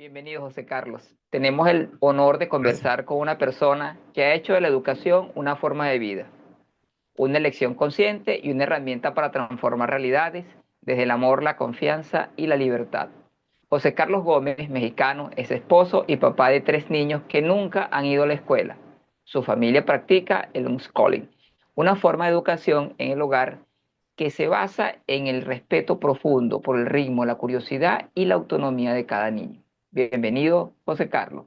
Bienvenido, José Carlos. Tenemos el honor de Gracias. conversar con una persona que ha hecho de la educación una forma de vida, una elección consciente y una herramienta para transformar realidades desde el amor, la confianza y la libertad. José Carlos Gómez, mexicano, es esposo y papá de 3 niños que nunca han ido a la escuela. Su familia practica el homeschooling, una forma de educación en el hogar que se basa en el respeto profundo por el ritmo, la curiosidad y la autonomía de cada niño. Bienvenido, José Carlos.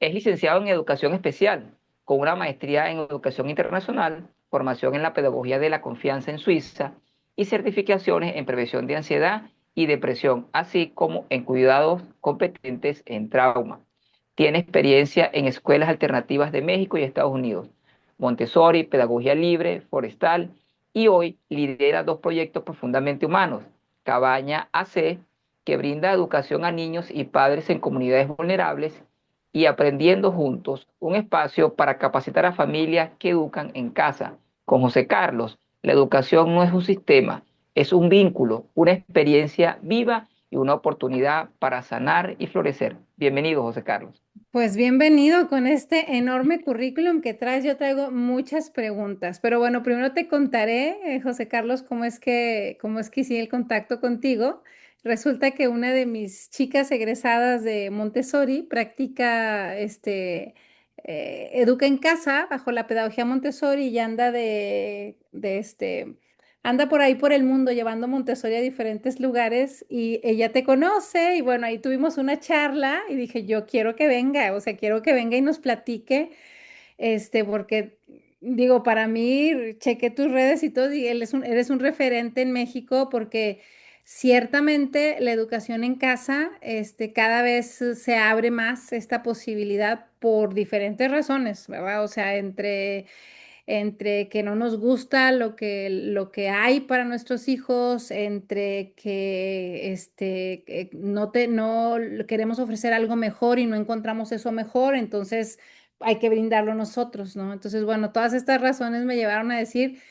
Es licenciado en Educación Especial, con una maestría en Educación Internacional, formación en la Pedagogía de la Confianza en Suiza y certificaciones en Prevención de Ansiedad y Depresión, así como en Cuidados Competentes en Trauma. Tiene experiencia en escuelas alternativas de México y Estados Unidos, Montessori, Pedagogía Libre, Forestal, y hoy lidera 2 proyectos profundamente humanos, Cabaña AC, que brinda educación a niños y padres en comunidades vulnerables, y Aprendiendo Juntos, un espacio para capacitar a familias que educan en casa. Con José Carlos, la educación no es un sistema, es un vínculo, una experiencia viva y una oportunidad para sanar y florecer. Bienvenido, José Carlos. Pues bienvenido con este enorme currículum que traes. Yo traigo muchas preguntas, pero bueno, primero te contaré, José Carlos, cómo es que hice el contacto contigo. Resulta que una de mis chicas egresadas de Montessori practica, educa en casa bajo la pedagogía Montessori y anda anda por ahí por el mundo llevando Montessori a diferentes lugares y ella te conoce y bueno, ahí tuvimos una charla y dije, yo quiero que venga, o sea, quiero que venga y nos platique, porque digo, para mí, chequé tus redes y todo y eres un referente en México porque ciertamente la educación en casa, cada vez se abre más esta posibilidad por diferentes razones, ¿verdad? O sea, entre que no nos gusta lo que hay para nuestros hijos, entre que no queremos ofrecer algo mejor y no encontramos eso mejor, entonces hay que brindarlo nosotros, ¿no? Entonces, bueno, todas estas razones me llevaron a decir,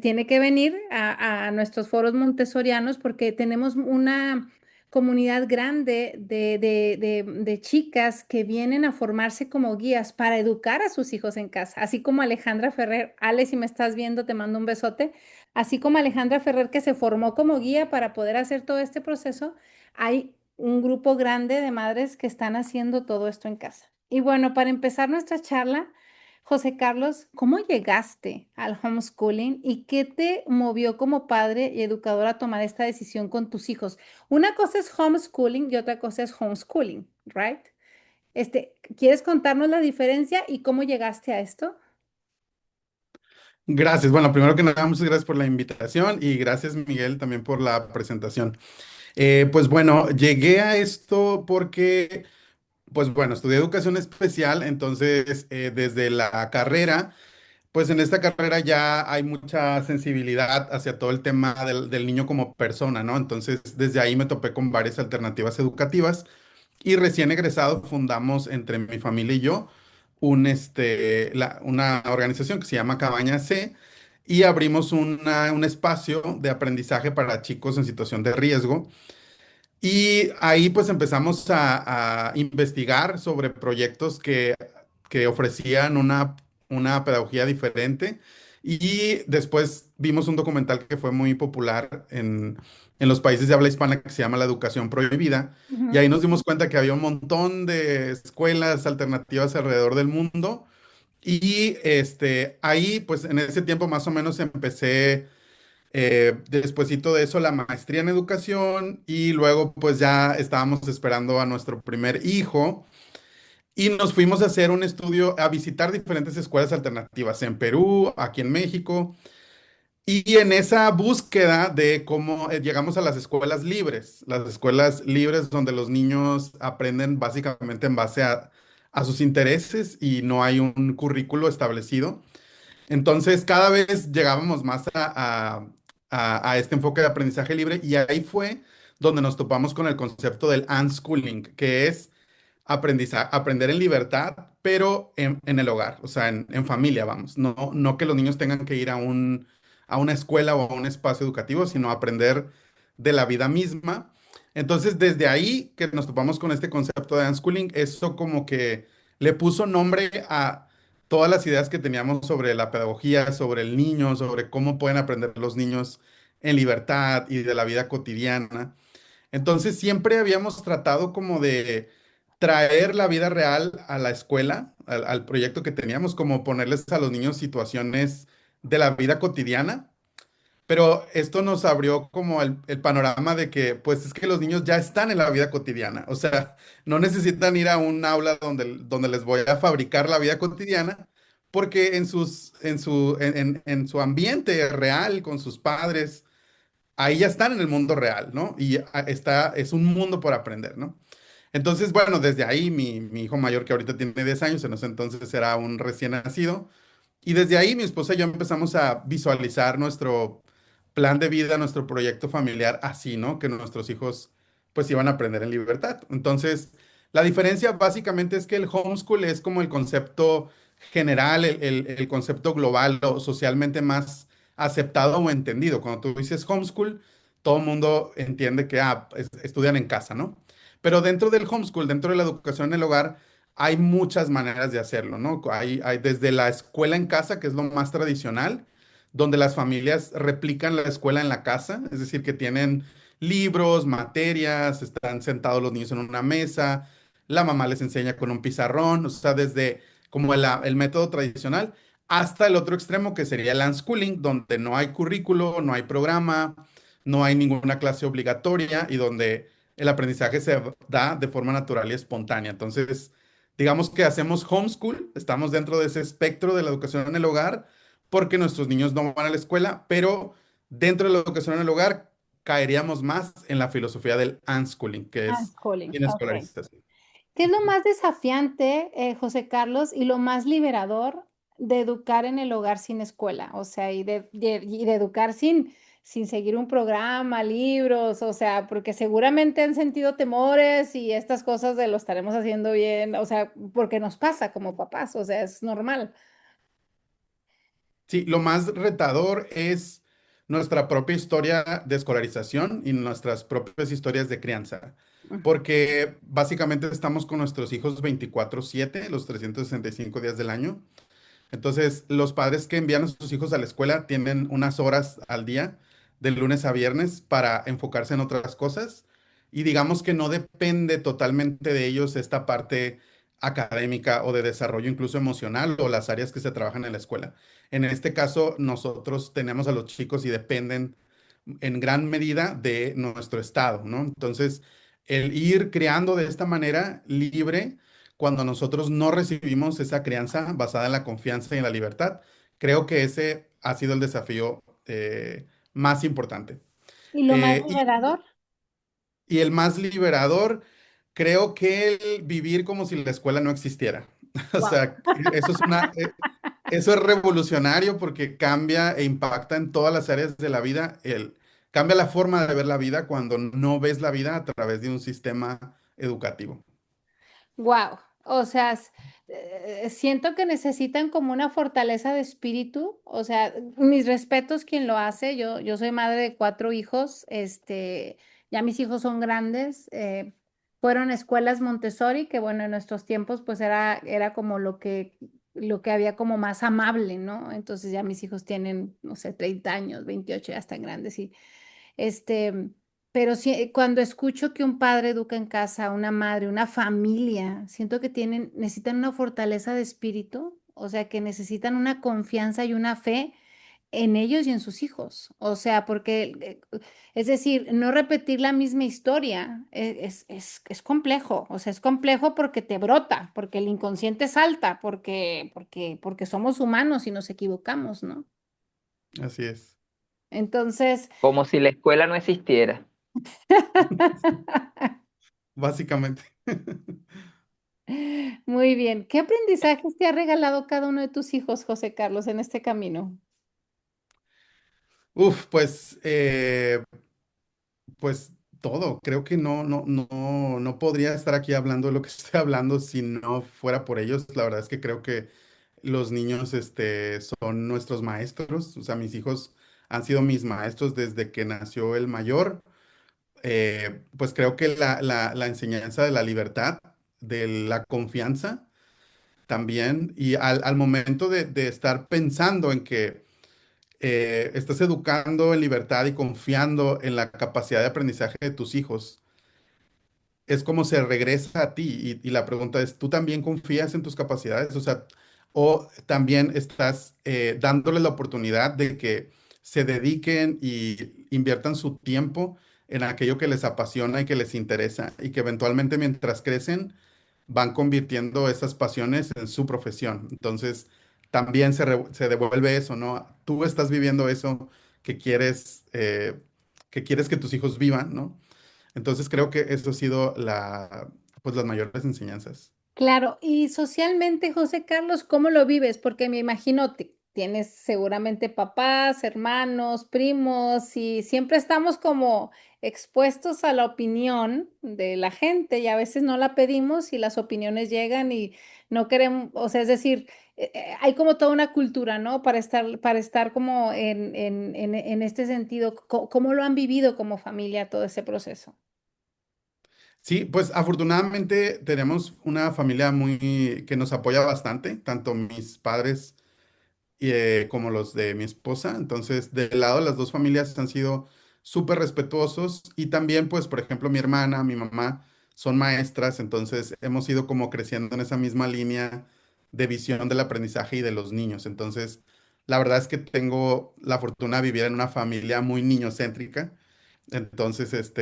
tiene que venir a nuestros foros montessorianos porque tenemos una comunidad grande de chicas que vienen a formarse como guías para educar a sus hijos en casa, así como Alejandra Ferrer. Ale, si me estás viendo, te mando un besote. Así como Alejandra Ferrer que se formó como guía para poder hacer todo este proceso, hay un grupo grande de madres que están haciendo todo esto en casa. Y bueno, para empezar nuestra charla, José Carlos, ¿cómo llegaste al homeschooling y qué te movió como padre y educador a tomar esta decisión con tus hijos? Una cosa es homeschooling y otra cosa es homeschooling, ¿right? ¿Quieres contarnos la diferencia y cómo llegaste a esto? Gracias. Bueno, primero que nada, muchas gracias por la invitación y gracias, Miguel, también por la presentación. Pues bueno, llegué a esto porque, pues bueno, estudié educación especial, entonces desde la carrera, pues en esta carrera ya hay mucha sensibilidad hacia todo el tema del niño como persona, ¿no? Entonces desde ahí me topé con varias alternativas educativas y recién egresado fundamos entre mi familia y yo una organización que se llama Cabaña C y abrimos un espacio de aprendizaje para chicos en situación de riesgo. Y ahí pues empezamos a investigar sobre proyectos que ofrecían una pedagogía diferente. Y después vimos un documental que fue muy popular en los países de habla hispana que se llama La Educación Prohibida. Y Ujú. ahí nos dimos cuenta que había un montón de escuelas alternativas alrededor del mundo. Y ahí pues en ese tiempo más o menos empecé despuesito de eso, la maestría en educación y luego pues ya estábamos esperando a nuestro primer hijo y nos fuimos a hacer un estudio, a visitar diferentes escuelas alternativas en Perú, aquí en México y en esa búsqueda de cómo llegamos a las escuelas libres donde los niños aprenden básicamente en base a sus intereses y no hay un currículo establecido. Entonces, cada vez llegábamos más a este enfoque de aprendizaje libre y ahí fue donde nos topamos con el concepto del unschooling, que es aprender en libertad, pero en el hogar, o sea, en familia, vamos. No que los niños tengan que ir a una escuela o a un espacio educativo, sino aprender de la vida misma. Entonces, desde ahí que nos topamos con este concepto de unschooling, eso como que le puso nombre a todas las ideas que teníamos sobre la pedagogía, sobre el niño, sobre cómo pueden aprender los niños en libertad y de la vida cotidiana. Entonces siempre habíamos tratado como de traer la vida real a la escuela, al proyecto que teníamos, como ponerles a los niños situaciones de la vida cotidiana, pero esto nos abrió como el panorama de que, pues es que los niños ya están en la vida cotidiana, o sea, no necesitan ir a un aula donde les voy a fabricar la vida cotidiana, porque en su ambiente real, con sus padres, ahí ya están en el mundo real, ¿no? Y es un mundo por aprender, ¿no? Entonces, bueno, desde ahí mi hijo mayor, que ahorita tiene 10 años, en ese entonces era un recién nacido, y desde ahí mi esposa y yo empezamos a visualizar nuestro plan de vida, nuestro proyecto familiar así, ¿no? Que nuestros hijos pues iban a aprender en libertad. Entonces, la diferencia básicamente es que el homeschool es como el concepto general, el concepto global o socialmente más aceptado o entendido. Cuando tú dices homeschool, todo el mundo entiende que estudian en casa, ¿no? Pero dentro del homeschool, dentro de la educación en el hogar, hay muchas maneras de hacerlo, ¿no? Hay desde la escuela en casa, que es lo más tradicional, donde las familias replican la escuela en la casa, es decir, que tienen libros, materias, están sentados los niños en una mesa, la mamá les enseña con un pizarrón, o sea, desde como el método tradicional hasta el otro extremo que sería el unschooling, donde no hay currículo, no hay programa, no hay ninguna clase obligatoria y donde el aprendizaje se da de forma natural y espontánea. Entonces, digamos que hacemos homeschool, estamos dentro de ese espectro de la educación en el hogar, porque nuestros niños no van a la escuela, pero dentro de la educación en el hogar caeríamos más en la filosofía del unschooling, que es Unschooling, sin ok. escolarización. ¿Qué es lo más desafiante, José Carlos, y lo más liberador de educar en el hogar sin escuela? O sea, y de educar sin seguir un programa, libros, o sea, porque seguramente han sentido temores y estas cosas de lo estaremos haciendo bien, o sea, porque nos pasa como papás, o sea, es normal. Sí, lo más retador es nuestra propia historia de escolarización y nuestras propias historias de crianza, porque básicamente estamos con nuestros hijos 24/7, los 365 días del año. Entonces, los padres que envían a sus hijos a la escuela tienen unas horas al día, de lunes a viernes, para enfocarse en otras cosas. Y digamos que no depende totalmente de ellos esta parte académica o de desarrollo incluso emocional o las áreas que se trabajan en la escuela. En este caso, nosotros tenemos a los chicos y dependen en gran medida de nuestro estado, ¿no? Entonces, el ir creando de esta manera libre, cuando nosotros no recibimos esa crianza basada en la confianza y en la libertad, creo que ese ha sido el desafío más importante. ¿Y lo más Eh, y, liberador? y el más liberador, creo que el vivir como si la escuela no existiera. O Wow. sea, eso es revolucionario porque cambia e impacta en todas las áreas de la vida. Cambia la forma de ver la vida cuando no ves la vida a través de un sistema educativo. Wow, o sea, siento que necesitan como una fortaleza de espíritu, o sea, mis respetos quien lo hace, yo soy madre de 4 hijos, ya mis hijos son grandes, fueron a escuelas Montessori, que bueno, en nuestros tiempos pues era como lo que había como más amable, ¿no? Entonces ya mis hijos tienen, no sé, 30 años, 28, ya están grandes y este, pero cuando escucho que un padre educa en casa, una madre, una familia, siento que necesitan una fortaleza de espíritu, o sea, que necesitan una confianza y una fe en ellos y en sus hijos. O sea, porque, es decir, no repetir la misma historia es complejo. O sea, es complejo porque te brota, porque el inconsciente salta, porque somos humanos y nos equivocamos, ¿no? Así es. Entonces, Como si la escuela no existiera. Básicamente. muy bien. ¿Qué aprendizajes te ha regalado cada uno de tus hijos, José Carlos, en este camino? Uf, pues todo. Creo que no podría estar aquí hablando de lo que estoy hablando si no fuera por ellos. La verdad es que creo que los niños, son nuestros maestros. O sea, mis hijos han sido mis maestros desde que nació el mayor. pues creo que la enseñanza de la libertad, de la confianza también, y al momento de estar pensando en que estás educando en libertad y confiando en la capacidad de aprendizaje de tus hijos, es como se regresa a ti y la pregunta es, ¿tú también confías en tus capacidades? O sea, o también estás dándole la oportunidad de que se dediquen y inviertan su tiempo en aquello que les apasiona y que les interesa y que eventualmente mientras crecen van convirtiendo esas pasiones en su profesión. Entonces, también se devuelve eso, ¿no? Tú estás viviendo eso que que quieres que tus hijos vivan, ¿no? Entonces creo que eso ha sido pues las mayores enseñanzas. Claro, y socialmente, José Carlos, ¿cómo lo vives? Porque me imagino tienes seguramente papás, hermanos, primos, y siempre estamos como expuestos a la opinión de la gente y a veces no la pedimos y las opiniones llegan y no queremos, o sea, es decir, hay como toda una cultura, ¿no? Para estar como en este sentido. ¿Cómo lo han vivido como familia todo ese proceso? Sí, pues afortunadamente tenemos una familia muy que nos apoya bastante, tanto mis padres como los de mi esposa. Entonces, del lado de las dos familias han sido súper respetuosos y también, pues, por ejemplo, mi hermana, mi mamá son maestras, entonces hemos ido como creciendo en esa misma línea de visión del aprendizaje y de los niños. Entonces, la verdad es que tengo la fortuna de vivir en una familia muy niñocéntrica. Entonces,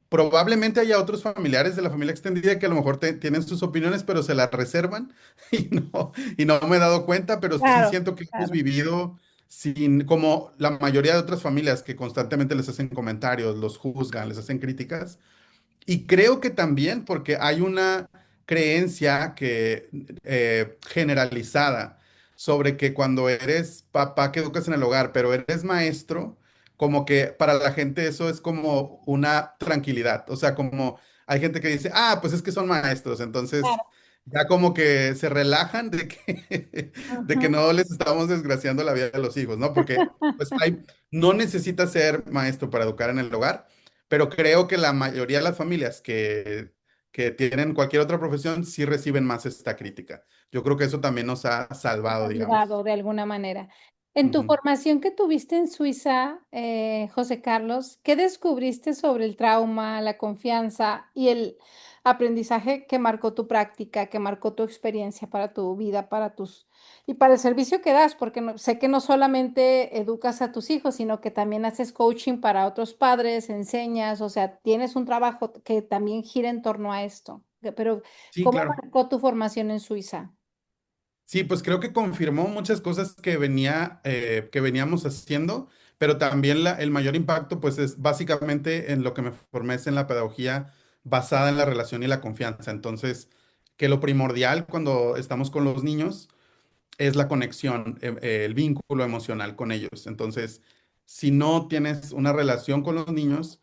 probablemente haya otros familiares de la familia extendida que a lo mejor tienen sus opiniones, pero se las reservan y no me he dado cuenta, pero sí Claro, siento que hemos claro. vivido sin, como la mayoría de otras familias que constantemente les hacen comentarios, los juzgan, les hacen críticas. Y creo que también porque hay una creencia que generalizada sobre que cuando eres papá que educas en el hogar, pero eres maestro, como que para la gente eso es como una tranquilidad. O sea, como hay gente que dice, ah, pues es que son maestros, entonces Claro. ya como que se relajan de que, de que Ujú. no les estamos desgraciando la vida de los hijos, ¿no? Porque pues no necesitas ser maestro para educar en el hogar, pero creo que la mayoría de las familias que tienen cualquier otra profesión sí reciben más esta crítica. Yo creo que eso también nos ha salvado, Ayudado digamos. de alguna manera. En tu Ujú. formación que tuviste en Suiza, José Carlos, ¿qué descubriste sobre el trauma, la confianza y el aprendizaje que marcó tu práctica, que marcó tu experiencia para tu vida, y para el servicio que das? Porque sé que no solamente educas a tus hijos, sino que también haces coaching para otros padres, enseñas, o sea, tienes un trabajo que también gira en torno a esto. Pero, Sí, ¿cómo claro. marcó tu formación en Suiza? Sí, pues creo que confirmó muchas cosas que veníamos haciendo, pero también el mayor impacto, pues es básicamente en lo que me formé es en la pedagogía basada en la relación y la confianza. Entonces, que lo primordial cuando estamos con los niños es la conexión, el vínculo emocional con ellos. Entonces, si no tienes una relación con los niños,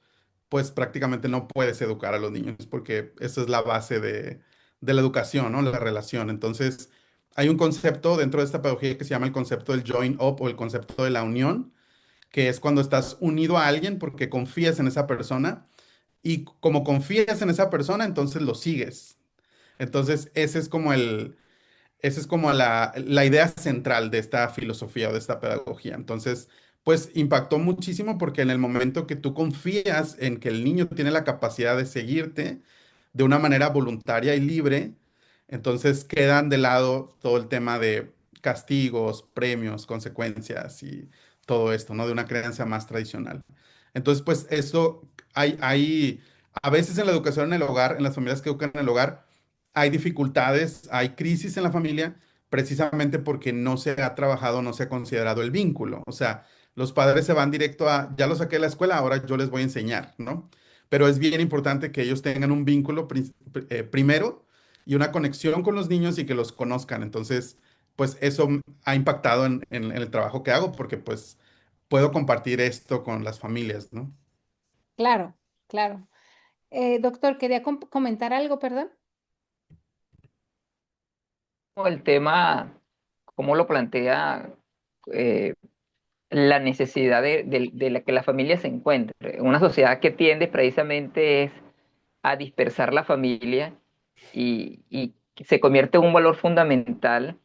pues prácticamente no puedes educar a los niños, porque esa es la base de la educación, ¿no? La relación. Entonces, hay un concepto dentro de esta pedagogía que se llama el concepto del join up o el concepto de la unión, que es cuando estás unido a alguien porque confías en esa persona y como confías en esa persona, entonces lo sigues. Entonces, esa es como la idea central de esta filosofía o de esta pedagogía. Entonces, pues impactó muchísimo porque en el momento que tú confías en que el niño tiene la capacidad de seguirte de una manera voluntaria y libre, entonces quedan de lado todo el tema de castigos, premios, consecuencias y todo esto, ¿no? De una creencia más tradicional. Entonces, pues esto a veces en la educación en el hogar, en las familias que educan en el hogar, hay dificultades, hay crisis en la familia, precisamente porque no se ha trabajado, no se ha considerado el vínculo. O sea, los padres se van directo a, ya lo saqué de la escuela, ahora yo les voy a enseñar, ¿no? Pero es bien importante que ellos tengan un vínculo primero y una conexión con los niños y que los conozcan. Entonces, pues eso ha impactado en el trabajo que hago porque pues puedo compartir esto con las familias, ¿no? Claro, claro. Doctor, quería comentar algo, perdón. El tema, cómo lo plantea la necesidad de la que la familia se encuentre. Una sociedad que tiende precisamente es a dispersar la familia y se convierte en un valor fundamental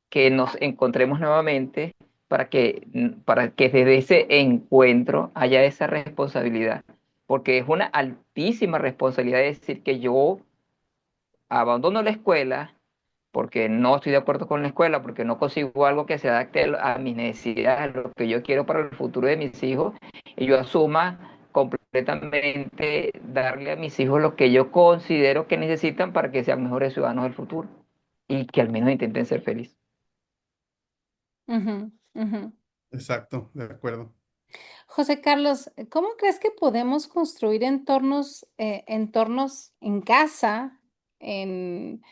que nos encontremos nuevamente para que desde ese encuentro haya esa responsabilidad. Porque es una altísima responsabilidad decir que yo abandono la escuela porque no estoy de acuerdo con la escuela, porque no consigo algo que se adapte a mis necesidades, a lo que yo quiero para el futuro de mis hijos, y yo asuma completamente darle a mis hijos lo que yo considero que necesitan para que sean mejores ciudadanos del futuro y que al menos intenten ser felices. Ujú, ujú. Exacto, de acuerdo. José Carlos, ¿cómo crees que podemos construir entornos en casa, en,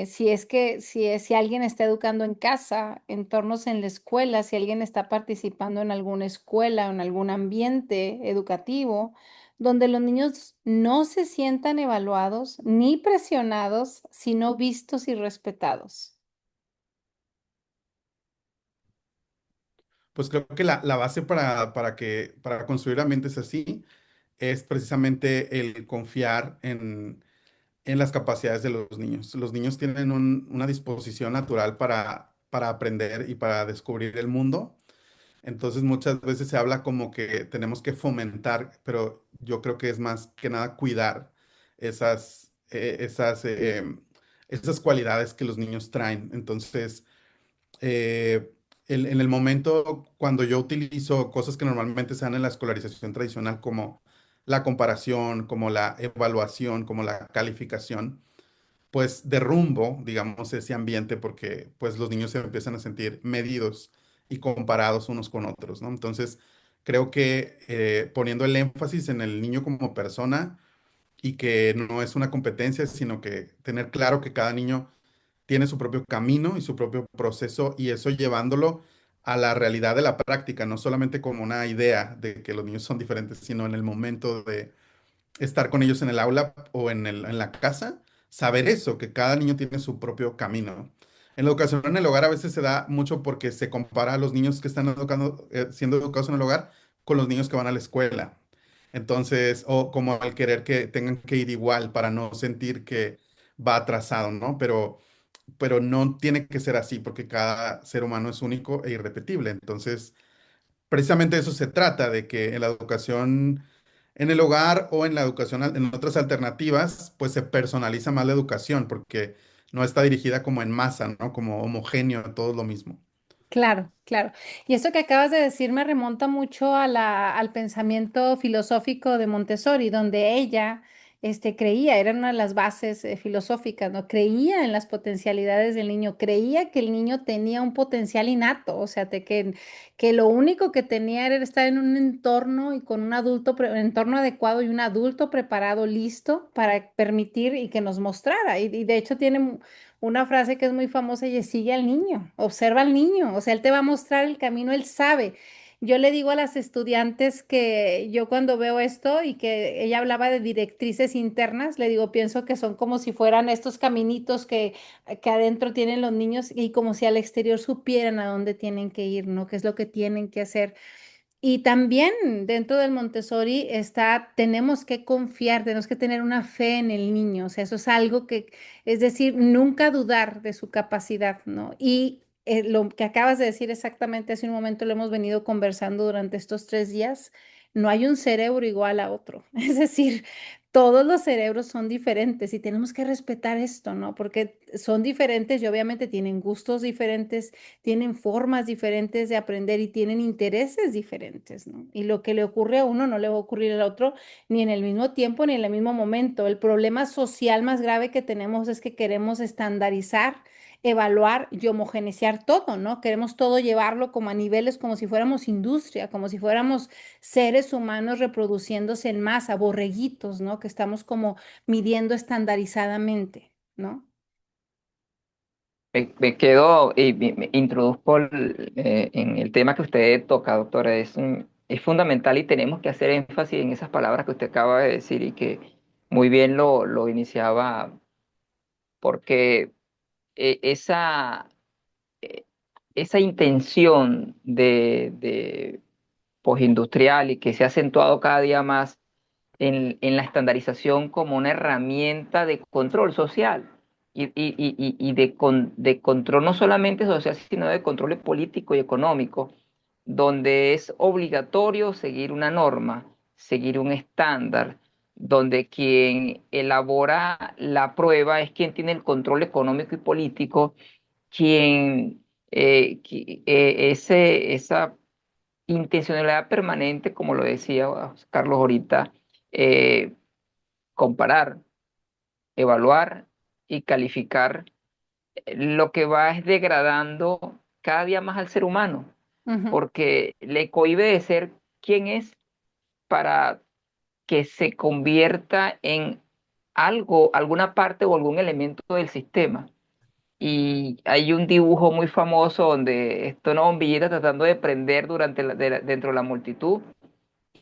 si alguien está educando en casa, entornos en la escuela, si alguien está participando en alguna escuela o en algún ambiente educativo, donde los niños no se sientan evaluados ni presionados, sino vistos y respetados? Pues creo que la base para construir ambientes así es precisamente el confiar en las capacidades de los niños. Los niños tienen una disposición natural para aprender y para descubrir el mundo. Entonces muchas veces se habla como que tenemos que fomentar, pero yo creo que es más que nada cuidar esas, esas cualidades que los niños traen. Entonces, eh, en el momento cuando yo utilizo cosas que normalmente se dan en la escolarización tradicional, como la comparación, como la evaluación, como la calificación, pues derrumbo, digamos, ese ambiente porque pues los niños se empiezan a sentir medidos y comparados unos con otros, ¿no? Entonces, creo que poniendo el énfasis en el niño como persona y que no es una competencia, sino que tener claro que cada niño tiene su propio camino y su propio proceso y eso llevándolo a la realidad de la práctica, no solamente como una idea de que los niños son diferentes, sino en el momento de estar con ellos en el aula o en la casa, saber eso, que cada niño tiene su propio camino. En la educación en el hogar a veces se da mucho porque se compara a los niños que están siendo educados en el hogar con los niños que van a la escuela. Entonces, o como al querer que tengan que ir igual para no sentir que va atrasado, ¿no? Pero no tiene que ser así porque cada ser humano es único e irrepetible. Entonces, precisamente de eso se trata, de que en la educación en el hogar o en la educación en otras alternativas, pues se personaliza más la educación porque no está dirigida como en masa, ¿no? Como homogéneo, todo lo mismo. Claro, claro. Y esto que acabas de decir me remonta mucho al pensamiento filosófico de Montessori, donde ella creía, era una de las bases filosóficas, ¿no? Creía en las potencialidades del niño, creía que el niño tenía un potencial innato, o sea, que lo único que tenía era estar en un entorno y con un un entorno adecuado y un adulto preparado, listo para permitir y que nos mostrara. Y de hecho tiene una frase que es muy famosa y es sigue al niño, observa al niño, o sea, él te va a mostrar el camino, él sabe. Yo le digo a las estudiantes que yo cuando veo esto y que ella hablaba de directrices internas, le digo, pienso que son como si fueran estos caminitos que adentro tienen los niños y como si al exterior supieran a dónde tienen que ir, ¿no? ¿Qué es lo que tienen que hacer? Y también dentro del Montessori está, tenemos que confiar, tenemos que tener una fe en el niño, o sea, eso es algo que, es decir, nunca dudar de su capacidad, ¿no? Y lo que acabas de decir exactamente hace un momento lo hemos venido conversando durante estos 3 días, no hay un cerebro igual a otro, es decir, todos los cerebros son diferentes y tenemos que respetar esto, ¿no? Porque son diferentes y obviamente tienen gustos diferentes, tienen formas diferentes de aprender y tienen intereses diferentes, ¿no? Y lo que le ocurre a uno no le va a ocurrir al otro ni en el mismo tiempo ni en el mismo momento. El problema social más grave que tenemos es que queremos estandarizar, evaluar y homogeneizar todo, ¿no? Queremos todo llevarlo como a niveles, como si fuéramos industria, como si fuéramos seres humanos reproduciéndose en masa, borreguitos, ¿no? Que estamos como midiendo estandarizadamente, ¿no? Me quedo y me introduzco en el tema que usted toca, doctora. Es fundamental y tenemos que hacer énfasis en esas palabras que usted acaba de decir y que muy bien lo iniciaba, porque eh, esa, eh, esa intención postindustrial y que se ha acentuado cada día más en la estandarización como una herramienta de control social y de control no solamente social, sino de control político y económico, donde es obligatorio seguir una norma, seguir un estándar, donde quien elabora la prueba es quien tiene el control económico y político, quien esa intencionalidad permanente, como lo decía Carlos ahorita, eh, comparar, evaluar y calificar, lo que va es degradando cada día más al ser humano, Ujú. porque le cohíbe de ser quien es para que se convierta en algo, alguna parte o algún elemento del sistema. Y hay un dibujo muy famoso donde está una bombillita tratando de prender dentro de la multitud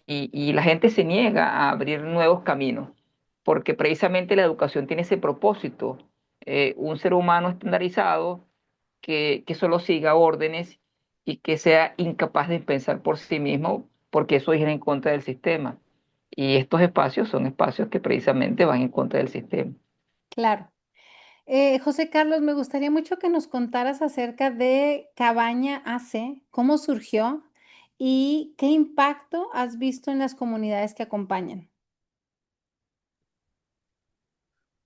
y la gente se niega a abrir nuevos caminos, porque precisamente la educación tiene ese propósito, un ser humano estandarizado que solo siga órdenes y que sea incapaz de pensar por sí mismo, porque eso es ir en contra del sistema. Y estos espacios son espacios que precisamente van en contra del sistema. Claro. José Carlos, me gustaría mucho que nos contaras acerca de Cabaña AC, cómo surgió y qué impacto has visto en las comunidades que acompañan.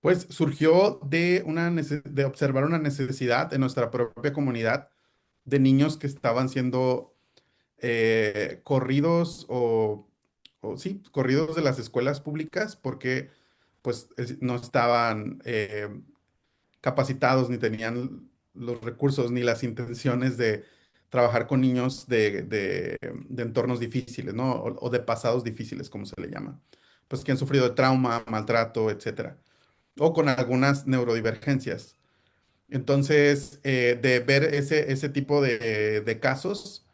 Pues surgió de de observar una necesidad en nuestra propia comunidad de niños que estaban siendo corridos o sí, corridos de las escuelas públicas porque pues no estaban capacitados ni tenían los recursos ni las intenciones de trabajar con niños de entornos difíciles, ¿no? O de pasados difíciles, como se le llama. Pues que han sufrido de trauma, maltrato, etcétera. O con algunas neurodivergencias. Entonces, de ver ese tipo de casos,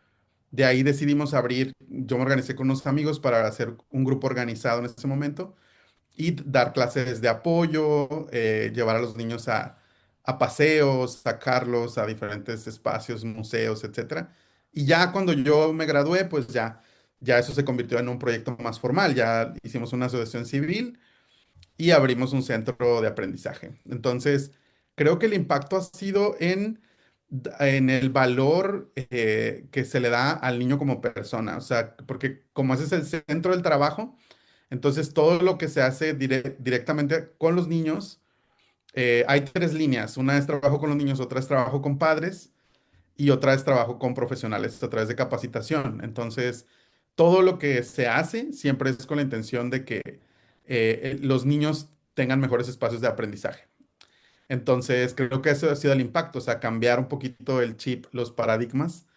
de ahí decidimos abrir, yo me organicé con unos amigos para hacer un grupo organizado en ese momento y dar clases de apoyo, llevar a los niños a paseos, sacarlos a diferentes espacios, museos, etcétera. Y ya cuando yo me gradué, pues ya eso se convirtió en un proyecto más formal. Ya hicimos una asociación civil y abrimos un centro de aprendizaje. Entonces, creo que el impacto ha sido en el valor que se le da al niño como persona. O sea, porque como ese es el centro del trabajo, entonces todo lo que se hace directamente con los niños, hay tres líneas. Una es trabajo con los niños, otra es trabajo con padres y otra es trabajo con profesionales a través de capacitación. Entonces, todo lo que se hace siempre es con la intención de que los niños tengan mejores espacios de aprendizaje. Entonces, creo que eso ha sido el impacto, o sea, cambiar un poquito el chip, los paradigmas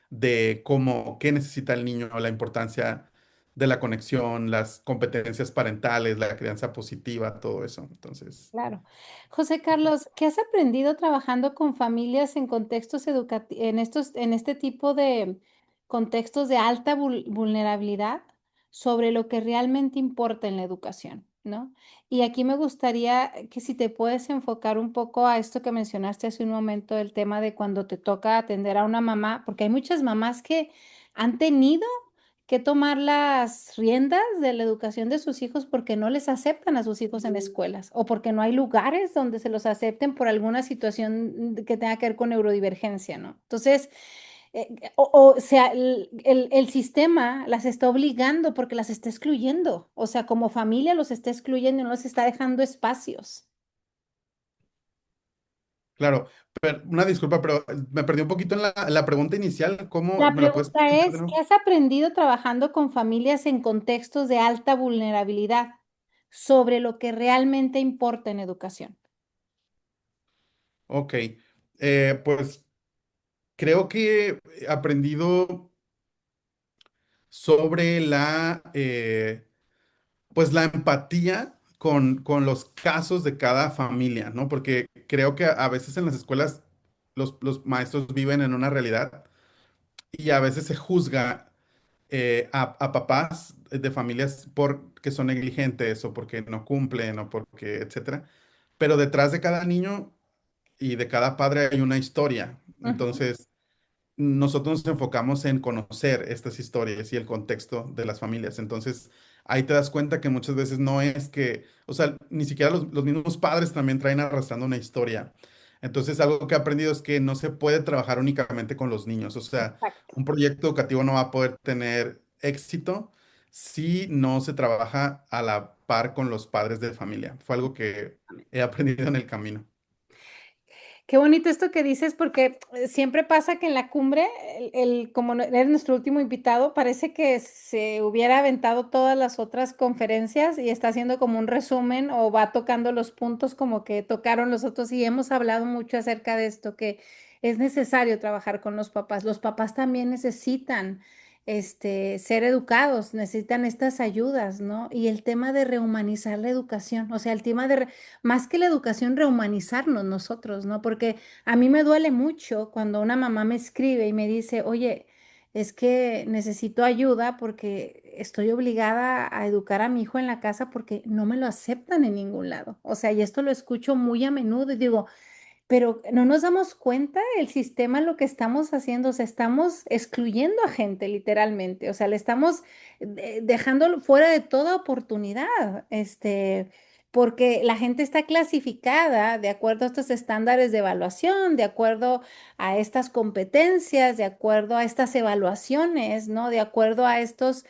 de cómo, qué necesita el niño, la importancia de la conexión, las competencias parentales, la crianza positiva, todo eso. Entonces, Claro. José Carlos, ¿qué has aprendido trabajando con familias en contextos educativos, en este tipo de contextos de alta vulnerabilidad sobre lo que realmente importa en la educación, ¿no? Y aquí me gustaría que si te puedes enfocar un poco a esto que mencionaste hace un momento, el tema de cuando te toca atender a una mamá, porque hay muchas mamás que han tenido que tomar las riendas de la educación de sus hijos porque no les aceptan a sus hijos en escuelas o porque no hay lugares donde se los acepten por alguna situación que tenga que ver con neurodivergencia, ¿no? Entonces, o sea, el sistema las está obligando porque las está excluyendo, o sea, como familia los está excluyendo y no les está dejando espacios. claro, una disculpa, pero me perdí un poquito en la pregunta inicial. ¿Cómo La me la puedes pregunta preguntar de es, ¿qué nuevo? has aprendido trabajando con familias en contextos de alta vulnerabilidad sobre lo que realmente importa en educación? Ok, pues creo que he aprendido sobre pues la empatía con los casos de cada familia, ¿no? Porque creo que a veces en las escuelas los maestros viven en una realidad y a veces se juzga a papás de familias porque son negligentes o porque no cumplen o porque, etcétera. Pero detrás de cada niño y de cada padre hay una historia. Ujú, Entonces, nosotros nos enfocamos en conocer estas historias y el contexto de las familias. Entonces, ahí te das cuenta que muchas veces no es que, o sea, ni siquiera los mismos padres también traen arrastrando una historia. Entonces, algo que he aprendido es que no se puede trabajar únicamente con los niños. O sea, Exacto. un proyecto educativo no va a poder tener éxito si no se trabaja a la par con los padres de familia. Fue algo que he aprendido en el camino. Qué bonito esto que dices, porque siempre pasa que en la cumbre, como eres nuestro último invitado, parece que se hubiera aventado todas las otras conferencias y está haciendo como un resumen o va tocando los puntos como que tocaron los otros y hemos hablado mucho acerca de esto, que es necesario trabajar con los papás. Los papás también necesitan ser educados, necesitan estas ayudas, ¿no? Y el tema de rehumanizar la educación, o sea, el tema de más que la educación, rehumanizarnos nosotros, ¿no? Porque a mí me duele mucho cuando una mamá me escribe y me dice, oye, es que necesito ayuda porque estoy obligada a educar a mi hijo en la casa porque no me lo aceptan en ningún lado. O sea, y esto lo escucho muy a menudo y digo, pero no nos damos cuenta el sistema lo que estamos haciendo, o sea, estamos excluyendo a gente literalmente, o sea, le estamos dejando fuera de toda oportunidad, porque la gente está clasificada de acuerdo a estos estándares de evaluación, de acuerdo a estas competencias, de acuerdo a estas evaluaciones, ¿no? De acuerdo a estos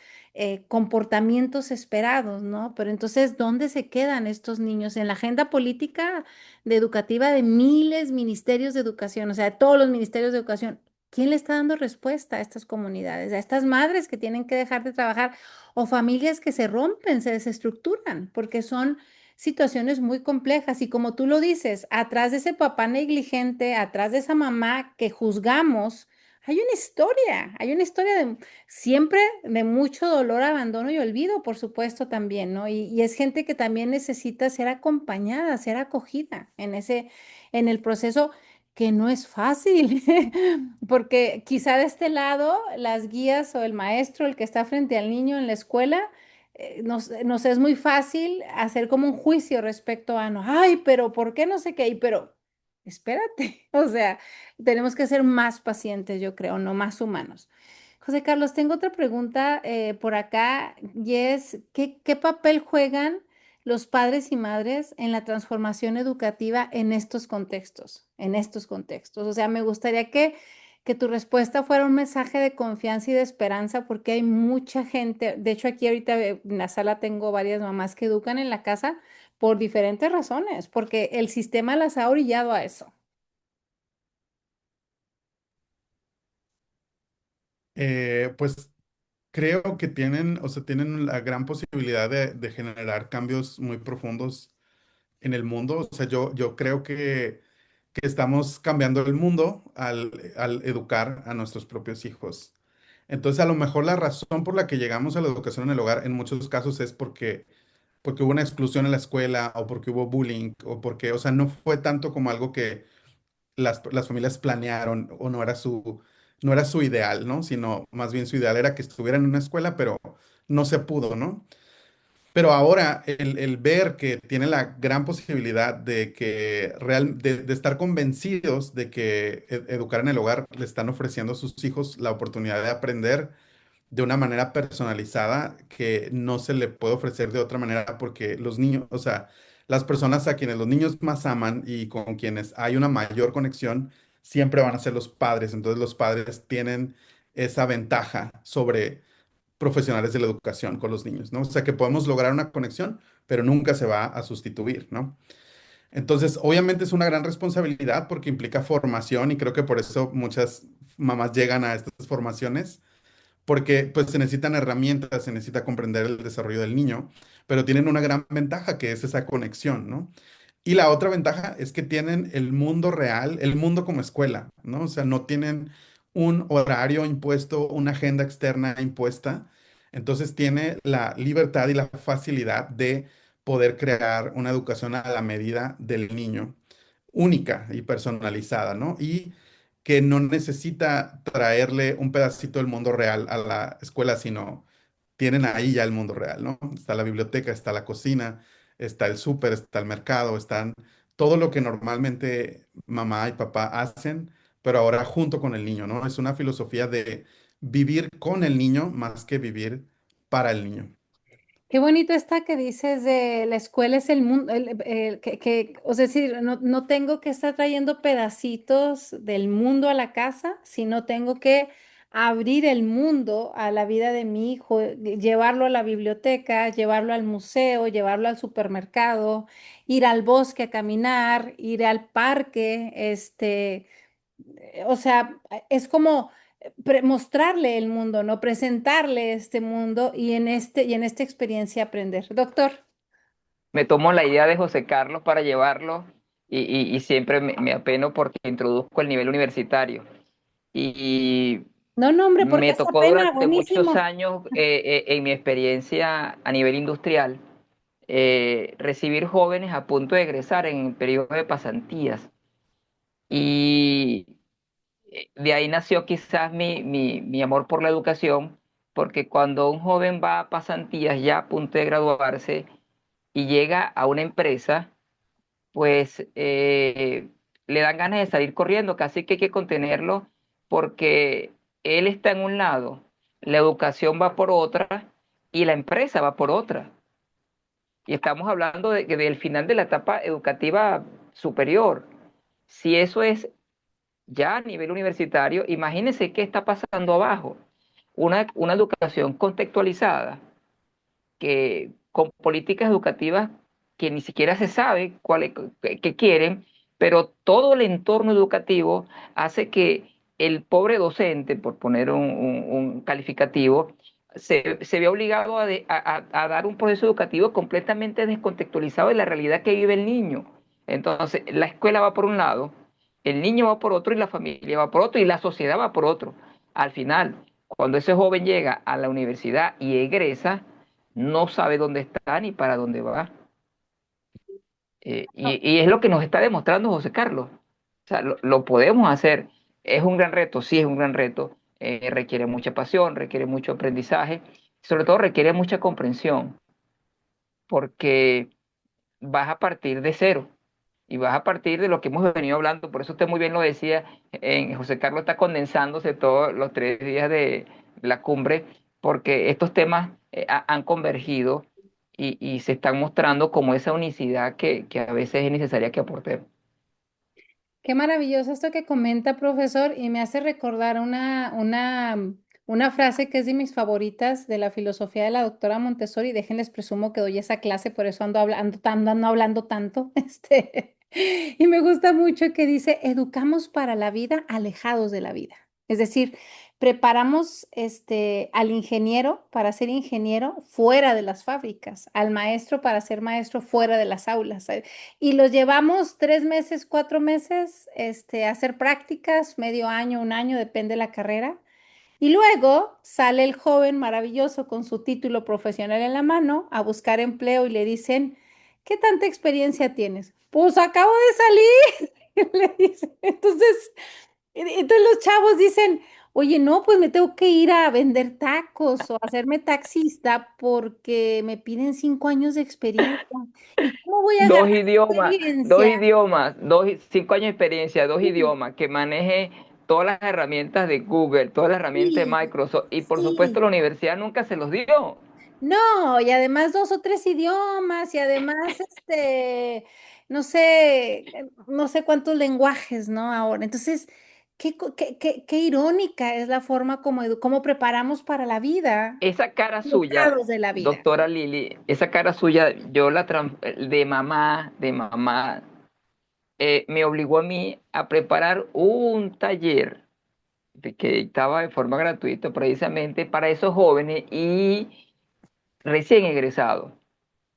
comportamientos esperados, ¿no? Pero entonces, ¿dónde se quedan estos niños? ¿En la agenda política de educativa de miles ministerios de educación, o sea, de todos los ministerios de educación? ¿Quién le está dando respuesta a estas comunidades, a estas madres que tienen que dejar de trabajar o familias que se rompen, se desestructuran, porque son situaciones muy complejas? Y como tú lo dices, atrás de ese papá negligente, atrás de esa mamá que juzgamos, hay una historia de siempre de mucho dolor, abandono y olvido, por supuesto, también, ¿no? Y es gente que también necesita ser acompañada, ser acogida en el proceso que no es fácil, porque quizá de este lado las guías o el maestro, el que está frente al niño en la escuela, nos es muy fácil hacer como un juicio respecto a, no, ay, pero ¿por qué no sé qué? Y pero espérate, o sea, tenemos que ser más pacientes, yo creo, no más humanos. José Carlos, tengo otra pregunta por acá y es, ¿qué papel juegan los padres y madres en la transformación educativa en estos contextos? En estos contextos. O sea, me gustaría que tu respuesta fuera un mensaje de confianza y de esperanza porque hay mucha gente, de hecho aquí ahorita en la sala tengo varias mamás que educan en la casa por diferentes razones, porque el sistema las ha orillado a eso. Pues creo que tienen, o sea, tienen la gran posibilidad de generar cambios muy profundos en el mundo. O sea, yo creo que estamos cambiando el mundo al educar a nuestros propios hijos. Entonces, a lo mejor la razón por la que llegamos a la educación en el hogar en muchos casos es porque hubo una exclusión en la escuela o porque hubo bullying o porque, o sea, no fue tanto como algo que las familias planearon o no era su ideal, ¿no? Sino más bien su ideal era que estuvieran en una escuela, pero no se pudo, ¿no? Pero ahora el ver que tiene la gran posibilidad de estar convencidos de que educar en el hogar le están ofreciendo a sus hijos la oportunidad de aprender de una manera personalizada que no se le puede ofrecer de otra manera porque los niños, o sea, las personas a quienes los niños más aman y con quienes hay una mayor conexión, siempre van a ser los padres. Entonces los padres tienen esa ventaja sobre profesionales de la educación con los niños, ¿no? O sea, que podemos lograr una conexión, pero nunca se va a sustituir, ¿no? Entonces, obviamente es una gran responsabilidad porque implica formación y creo que por eso muchas mamás llegan a estas formaciones porque pues se necesitan herramientas, se necesita comprender el desarrollo del niño, pero tienen una gran ventaja que es esa conexión, ¿no? Y la otra ventaja es que tienen el mundo real, el mundo como escuela, ¿no? O sea, no tienen un horario impuesto, una agenda externa impuesta. Entonces tiene la libertad y la facilidad de poder crear una educación a la medida del niño, única y personalizada, ¿no? Y que no necesita traerle un pedacito del mundo real a la escuela, sino tienen ahí ya el mundo real, ¿no? Está la biblioteca, está la cocina, está el súper, está el mercado, están todo lo que normalmente mamá y papá hacen, pero ahora junto con el niño, ¿no? Es una filosofía de vivir con el niño más que vivir para el niño. Qué bonito está que dices de la escuela es el mundo, o sea, es decir, no tengo que estar trayendo pedacitos del mundo a la casa, sino tengo que abrir el mundo a la vida de mi hijo, llevarlo a la biblioteca, llevarlo al museo, llevarlo al supermercado, ir al bosque a caminar, ir al parque, o sea, es como mostrarle el mundo, ¿no? Presentarle este mundo y en esta experiencia aprender. Doctor, Me tomo la idea de José Carlos para llevarlo y siempre me apeno porque introduzco el nivel universitario. Y no, no, hombre, ¿por qué me esa tocó pena? durante muchos Buenísimo. años en mi experiencia a nivel industrial recibir jóvenes a punto de egresar en el periodo de pasantías. Y de ahí nació quizás mi amor por la educación, porque cuando un joven va a pasantías ya a punto de graduarse y llega a una empresa, pues le dan ganas de salir corriendo, casi que hay que contenerlo porque él está en un lado, la educación va por otra y la empresa va por otra. Y estamos hablando del final de la etapa educativa superior. Si eso es ya a nivel universitario, imagínense qué está pasando abajo. Una educación contextualizada que con políticas educativas que ni siquiera se sabe cuáles que quieren, pero todo el entorno educativo hace que el pobre docente, por poner un calificativo, se vea obligado a dar un proceso educativo completamente descontextualizado de la realidad que vive el niño. Entonces, la escuela va por un lado, el niño va por otro y la familia va por otro y la sociedad va por otro. Al final, cuando ese joven llega a la universidad y egresa, no sabe dónde está ni para dónde va. Y es lo que nos está demostrando José Carlos. O sea, lo podemos hacer. Es un gran reto, sí es un gran reto. Requiere mucha pasión, requiere mucho aprendizaje, sobre todo requiere mucha comprensión, porque vas a partir de cero y vas a partir de lo que hemos venido hablando. Por eso usted muy bien lo decía, José Carlos está condensándose todos los 3 días de la cumbre, porque estos temas han convergido y se están mostrando como esa unicidad que a veces es necesaria que aportemos. Qué maravilloso esto que comenta, profesor, y me hace recordar una frase que es de mis favoritas de la filosofía de la doctora Montessori. Déjenles presumo que doy esa clase, por eso ando hablando tanto. Y me gusta mucho que dice, educamos para la vida alejados de la vida. Es decir, preparamos al ingeniero para ser ingeniero fuera de las fábricas, al maestro para ser maestro fuera de las aulas. Y los llevamos 3 meses, 4 meses, a hacer prácticas, medio año, un año, depende de la carrera. Y luego sale el joven maravilloso con su título profesional en la mano a buscar empleo y le dicen, ¿qué tanta experiencia tienes? Pues acabo de salir. Le dicen. Entonces los chavos dicen, oye, no, pues me tengo que ir a vender tacos o a hacerme taxista porque me piden 5 años de experiencia. ¿Y cómo voy a Dos agarrar idiomas, experiencia? 5 años de experiencia, dos Sí, idiomas, que maneje todas las herramientas de Google, todas las herramientas de sí, Microsoft, y por supuesto sí. la universidad nunca se los dio. No, y además 2 o 3 idiomas, y además, no sé cuántos lenguajes, ¿no? Ahora, entonces, qué irónica es la forma como preparamos para la vida, Esa cara suya, estados de la vida. doctora Lili, esa cara suya, de mamá, me obligó a mí a preparar un taller que dictaba de forma gratuita precisamente para esos jóvenes y recién egresados,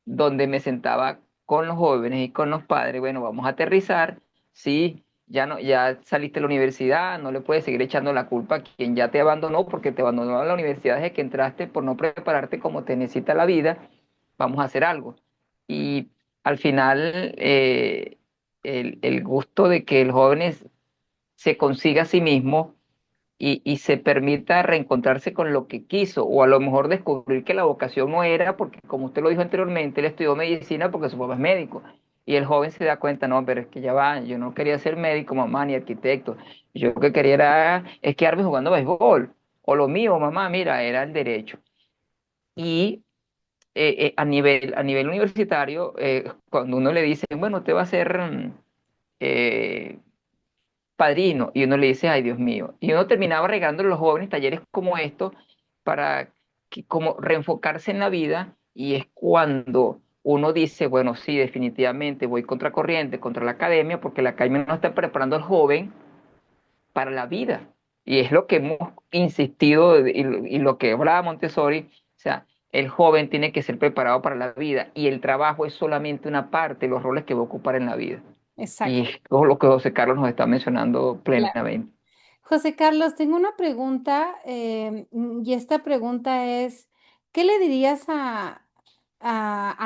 donde me sentaba con los jóvenes y con los padres. Bueno, vamos a aterrizar, sí, ya no, ya saliste de la universidad, no le puedes seguir echando la culpa a quien ya te abandonó, porque te abandonó a la universidad desde que entraste por no prepararte como te necesita la vida. Vamos a hacer algo. Y al final, el gusto de que el joven se consiga a sí mismo y se permita reencontrarse con lo que quiso, o a lo mejor descubrir que la vocación no era, porque como usted lo dijo anteriormente, él estudió medicina porque su papá es médico, Y el joven se da cuenta, no, pero es que ya va, yo no quería ser médico, mamá, ni arquitecto. Yo lo que quería era es quedarme jugando béisbol. O lo mío, mamá, mira, era el derecho. Y a nivel universitario, cuando uno le dice, bueno, te va a ser eh, padrino, y uno le dice, ay, Dios mío. Y uno terminaba regalando a los jóvenes talleres como estos para como reenfocarse en la vida, y es cuando uno dice, bueno, sí, definitivamente voy contra corriente, contra la academia, porque la academia no está preparando al joven para la vida. Y es lo que hemos insistido y lo que hablaba Montessori, o sea, el joven tiene que ser preparado para la vida y el trabajo es solamente una parte de los roles que va a ocupar en la vida. Y Exacto. es lo que José Carlos nos está mencionando Claro. plenamente. José Carlos, tengo una pregunta y esta pregunta es, ¿qué le dirías a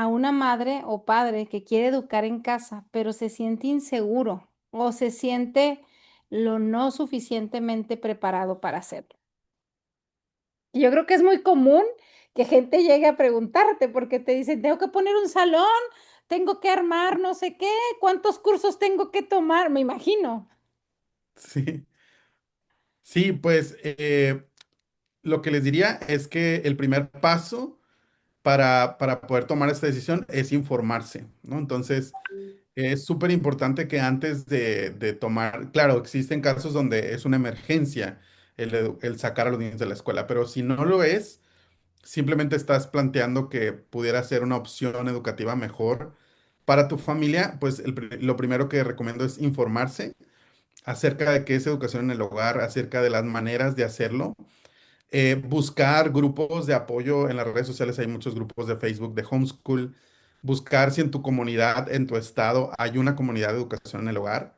una madre o padre que quiere educar en casa, pero se siente inseguro o se siente lo no suficientemente preparado para hacerlo? Y yo creo que es muy común que gente llegue a preguntarte porque te dicen, tengo que poner un salón, tengo que armar no sé qué, cuántos cursos tengo que tomar, me imagino. Sí, sí, pues lo que les diría es que el primer paso para poder tomar esta decisión es informarse, ¿no? Entonces, es súper importante que antes de tomar, claro, existen casos donde es una emergencia el sacar a los niños de la escuela, pero si no lo es, simplemente estás planteando que pudiera ser una opción educativa mejor para tu familia, pues lo primero que recomiendo es informarse acerca de qué es educación en el hogar, acerca de las maneras de hacerlo. Buscar grupos de apoyo en las redes sociales, hay muchos grupos de Facebook de homeschool. Buscar si en tu comunidad, en tu estado, hay una comunidad de educación en el hogar.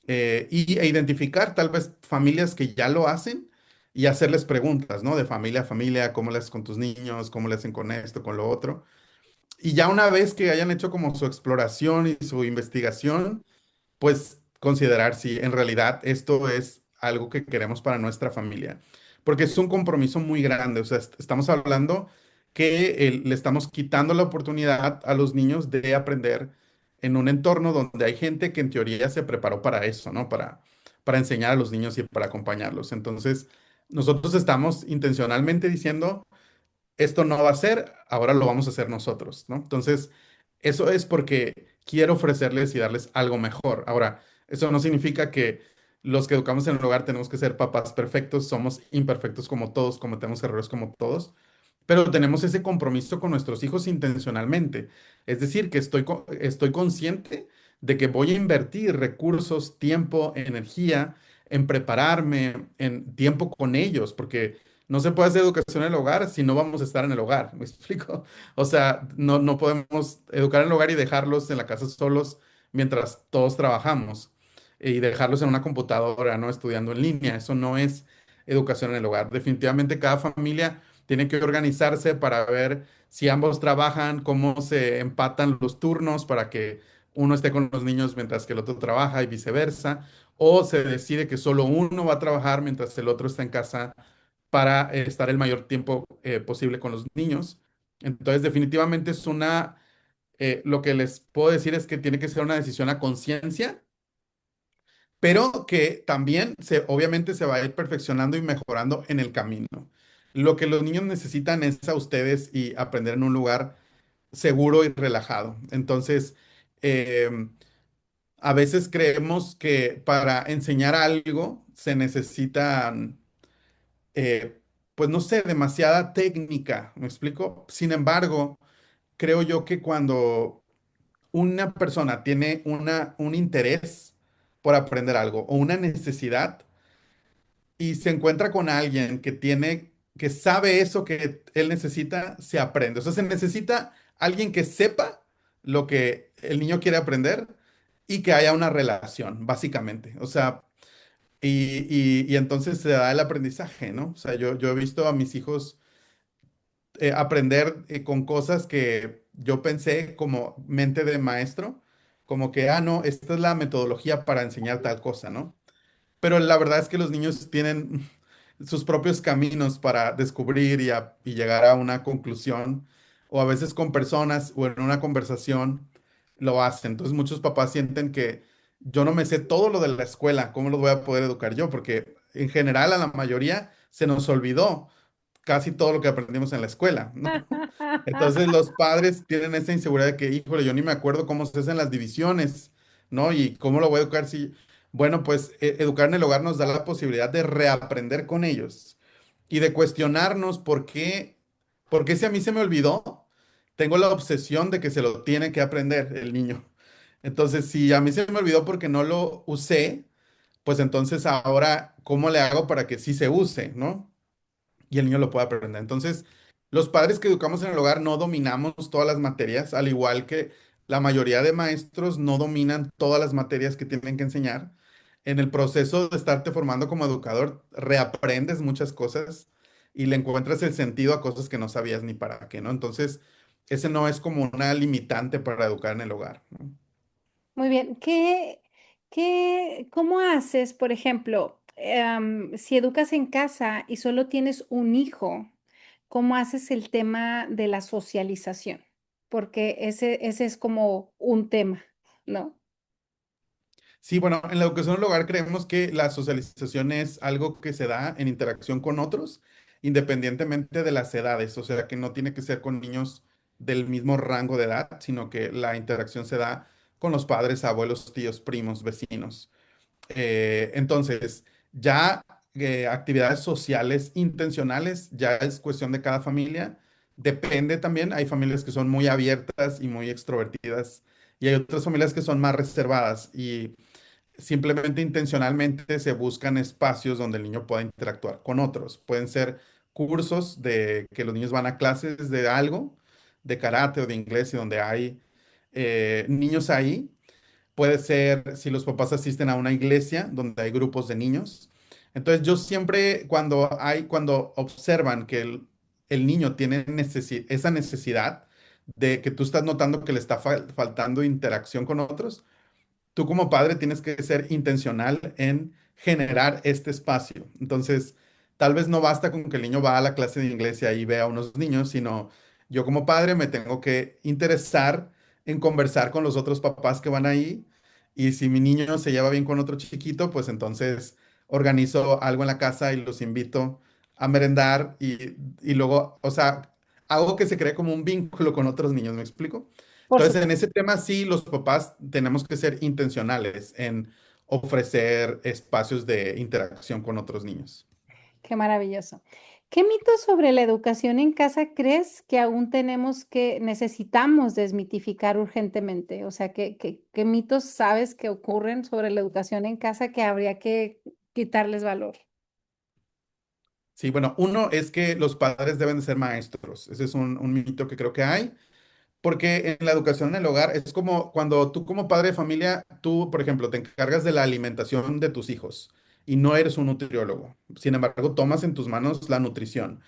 E identificar tal vez familias que ya lo hacen y hacerles preguntas, ¿no? De familia a familia, cómo le haces con tus niños, cómo le hacen con esto, con lo otro. Y ya una vez que hayan hecho como su exploración y su investigación, pues considerar si en realidad esto es algo que queremos para nuestra familia. Porque es un compromiso muy grande. O sea, estamos hablando que le estamos quitando la oportunidad a los niños de aprender en un entorno donde hay gente que en teoría se preparó para eso, ¿no? Para enseñar a los niños y para acompañarlos. Entonces, nosotros estamos intencionalmente diciendo esto no va a ser, ahora lo vamos a hacer nosotros, ¿no? Entonces, eso es porque quiero ofrecerles y darles algo mejor. Ahora, eso no significa que los que educamos en el hogar tenemos que ser papás perfectos, somos imperfectos como todos, cometemos errores como todos, pero tenemos ese compromiso con nuestros hijos intencionalmente. Es decir, que estoy consciente de que voy a invertir recursos, tiempo, energía en prepararme, en tiempo con ellos, porque no se puede hacer educación en el hogar si no vamos a estar en el hogar. ¿Me explico? O sea, no podemos educar en el hogar y dejarlos en la casa solos mientras todos trabajamos y dejarlos en una computadora, ¿no? Estudiando en línea. Eso no es educación en el hogar. Definitivamente cada familia tiene que organizarse para ver si ambos trabajan, cómo se empatan los turnos para que uno esté con los niños mientras que el otro trabaja y viceversa, o se decide que solo uno va a trabajar mientras el otro está en casa para estar el mayor tiempo posible con los niños. Entonces, definitivamente lo que les puedo decir es que tiene que ser una decisión a conciencia, pero que también obviamente se va a ir perfeccionando y mejorando en el camino. Lo que los niños necesitan es a ustedes y aprender en un lugar seguro y relajado. Entonces, em, a veces creemos que para enseñar algo se necesitan, eh, pues no sé, demasiada técnica, ¿me explico? Sin embargo, creo yo que cuando una persona tiene un interés por aprender algo o una necesidad y se encuentra con alguien que sabe eso que él necesita, se aprende. O sea, se necesita alguien que sepa lo que el niño quiere aprender y que haya una relación, básicamente. O sea, y entonces se da el aprendizaje, ¿no? O sea, yo he visto a mis hijos aprender con cosas que yo pensé como mente de maestro, como que, no, esta es la metodología para enseñar tal cosa, ¿no? Pero la verdad es que los niños tienen sus propios caminos para descubrir y llegar a una conclusión, o a veces con personas o en una conversación, lo hacen. Entonces muchos papás sienten que yo no me sé todo lo de la escuela, ¿cómo los voy a poder educar yo? Porque en general a la mayoría se nos olvidó casi todo lo que aprendimos en la escuela, ¿no? Entonces los padres tienen esa inseguridad de que, híjole, yo ni me acuerdo cómo se hacen las divisiones, ¿no? Y cómo lo voy a educar si, bueno, pues educar en el hogar nos da la posibilidad de reaprender con ellos y de cuestionarnos por qué si a mí se me olvidó, tengo la obsesión de que se lo tiene que aprender el niño. Entonces, si a mí se me olvidó porque no lo usé, pues entonces ahora, ¿cómo le hago para que sí se use, ¿no? Y el niño lo pueda aprender. Entonces, los padres que educamos en el hogar no dominamos todas las materias, al igual que la mayoría de maestros no dominan todas las materias que tienen que enseñar. En el proceso de estarte formando como educador, reaprendes muchas cosas y le encuentras el sentido a cosas que no sabías ni para qué, ¿no? Entonces, ese no es como una limitante para educar en el hogar, ¿no? Muy bien. ¿Cómo haces, por ejemplo, si educas en casa y solo tienes un hijo, cómo haces el tema de la socialización? Porque ese es como un tema, ¿no? Sí, bueno, en la educación del hogar creemos que la socialización es algo que se da en interacción con otros, independientemente de las edades, o sea, que no tiene que ser con niños del mismo rango de edad, sino que la interacción se da con los padres, abuelos, tíos, primos, vecinos. Entonces, ya actividades sociales intencionales ya es cuestión de cada familia. Depende también, hay familias que son muy abiertas y muy extrovertidas y hay otras familias que son más reservadas y simplemente intencionalmente se buscan espacios donde el niño pueda interactuar con otros. Pueden ser cursos de que los niños van a clases de algo, de karate o de inglés, y donde hay niños ahí. Puede ser si los papás asisten a una iglesia donde hay grupos de niños. Entonces yo siempre cuando observan que el niño tiene esa necesidad de que tú estás notando que le está faltando interacción con otros, tú como padre tienes que ser intencional en generar este espacio. Entonces, tal vez no basta con que el niño va a la clase de inglés y ahí vea a unos niños, sino yo como padre me tengo que interesar en conversar con los otros papás que van ahí. Y si mi niño se lleva bien con otro chiquito, pues entonces organizo algo en la casa y los invito a merendar y luego, o sea, hago que se cree como un vínculo con otros niños, ¿me explico? Por Entonces, en supuesto. ese tema sí, los papás tenemos que ser intencionales en ofrecer espacios de interacción con otros niños. Qué maravilloso. ¿Qué mitos sobre la educación en casa crees que aún necesitamos desmitificar urgentemente? O sea, ¿qué mitos sabes que ocurren sobre la educación en casa que habría que quitarles valor? Sí, bueno, uno es que los padres deben de ser maestros. Ese es un mito que creo que hay. Porque en la educación en el hogar es como cuando tú como padre de familia, tú, por ejemplo, te encargas de la alimentación de tus hijos y no eres un nutriólogo. Sin embargo, tomas en tus manos la nutrición.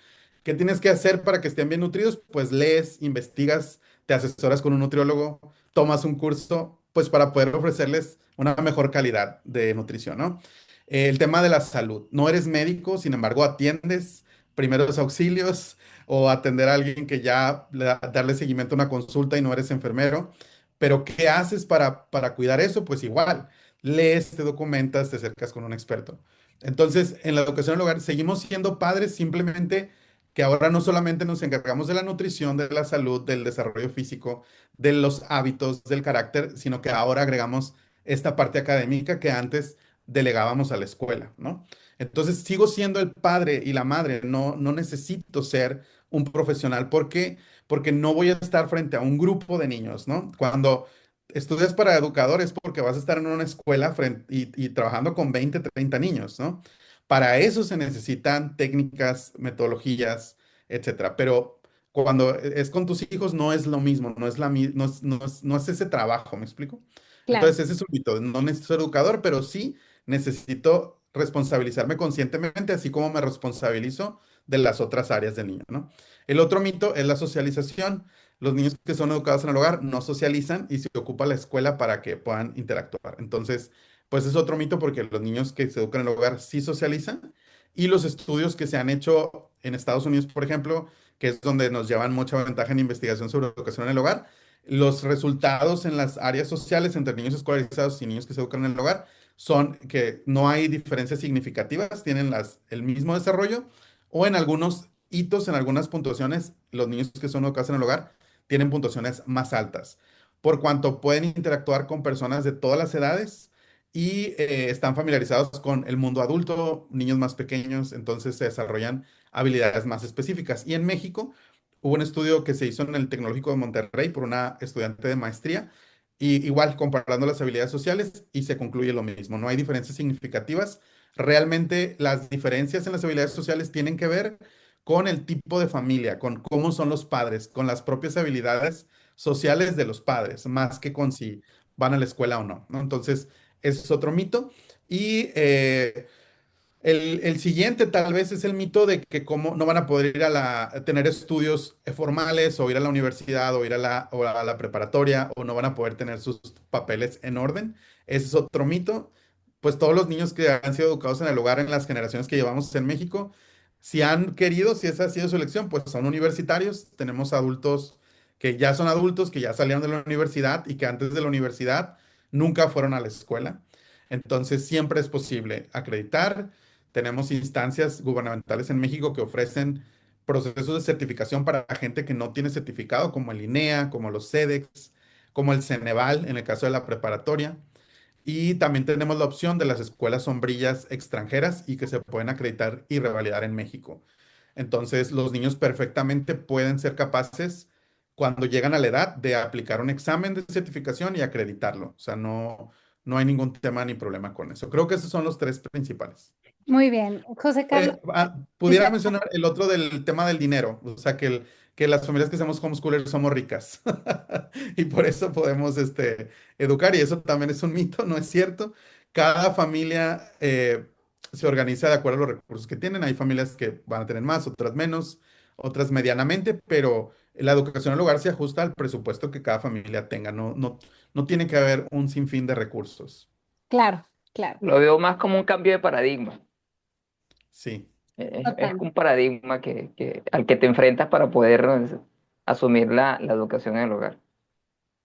¿Qué tienes que hacer para que estén bien nutridos? Pues lees, investigas, te asesoras con un nutriólogo, tomas un curso, pues para poder ofrecerles una mejor calidad de nutrición, ¿no? El tema de la salud. No eres médico, sin embargo, atiendes primeros auxilios o atender a alguien que ya darle seguimiento a una consulta y no eres enfermero. Pero ¿qué haces para cuidar eso? Pues igual, lees, te documentas, te acercas con un experto. Entonces, en la educación del hogar seguimos siendo padres, simplemente que ahora no solamente nos encargamos de la nutrición, de la salud, del desarrollo físico, de los hábitos, del carácter, sino que ahora agregamos esta parte académica que antes delegábamos a la escuela, ¿no? Entonces sigo siendo el padre y la madre, no necesito ser un profesional. ¿Por qué? Porque no voy a estar frente a un grupo de niños, ¿no? Cuando estudias para educadores, porque vas a estar en una escuela y trabajando con 20, 30 niños, ¿no? Para eso se necesitan técnicas, metodologías, etcétera. Pero cuando es con tus hijos no es lo mismo, no es, no es ese trabajo, ¿me explico? Claro. Entonces ese es un mito. No necesito ser educador, pero sí necesito responsabilizarme conscientemente, así como me responsabilizo de las otras áreas del niño, ¿no? El otro mito es la socialización. Los niños que son educados en el hogar no socializan y se ocupa la escuela para que puedan interactuar. Entonces, pues es otro mito porque los niños que se educan en el hogar sí socializan y los estudios que se han hecho en Estados Unidos, por ejemplo, que es donde nos llevan mucha ventaja en investigación sobre educación en el hogar, Los resultados en las áreas sociales entre niños escolarizados y niños que se educan en el hogar son que no hay diferencias significativas, tienen el mismo desarrollo o en algunos hitos, en algunas puntuaciones, los niños que son educados en el hogar tienen puntuaciones más altas, por cuanto pueden interactuar con personas de todas las edades y están familiarizados con el mundo adulto, niños más pequeños, entonces se desarrollan habilidades más específicas. Y en México hubo un estudio que se hizo en el Tecnológico de Monterrey por una estudiante de maestría, y igual comparando las habilidades sociales y se concluye lo mismo, no hay diferencias significativas. Realmente las diferencias en las habilidades sociales tienen que ver con el tipo de familia, con cómo son los padres, con las propias habilidades sociales de los padres, más que con si van a la escuela o no, ¿no? Entonces, ese es otro mito. Y el siguiente tal vez es el mito de que cómo no van a poder ir a tener estudios formales o ir a la universidad o a la preparatoria o no van a poder tener sus papeles en orden. Ese es otro mito. Pues todos los niños que han sido educados en el hogar en las generaciones que llevamos en México, si han querido, si esa ha sido su elección, pues son universitarios. Tenemos adultos que ya son adultos, que ya salieron de la universidad y que antes de la universidad nunca fueron a la escuela. Entonces siempre es posible acreditar. Tenemos instancias gubernamentales en México que ofrecen procesos de certificación para gente que no tiene certificado, como el INEA, como los CEDEX, como el Ceneval en el caso de la preparatoria. Y también tenemos la opción de las escuelas sombrillas extranjeras y que se pueden acreditar y revalidar en México. Entonces, los niños perfectamente pueden ser capaces, cuando llegan a la edad, de aplicar un examen de certificación y acreditarlo. O sea, no hay ningún tema ni problema con eso. Creo que esos son los tres principales. Muy bien. José Carlos, Pudiera mencionar el otro del tema del dinero, o sea, que las familias que hacemos homeschoolers somos ricas y por eso podemos educar y eso también es un mito, no es cierto. Cada familia se organiza de acuerdo a los recursos que tienen. Hay familias que van a tener más, otras menos, otras medianamente, pero la educación en el hogar se ajusta al presupuesto que cada familia tenga. No tiene que haber un sinfín de recursos. claro, claro, Lo veo más como un cambio de paradigma. Sí. Es total, un paradigma al que te enfrentas para poder asumir la educación en el hogar.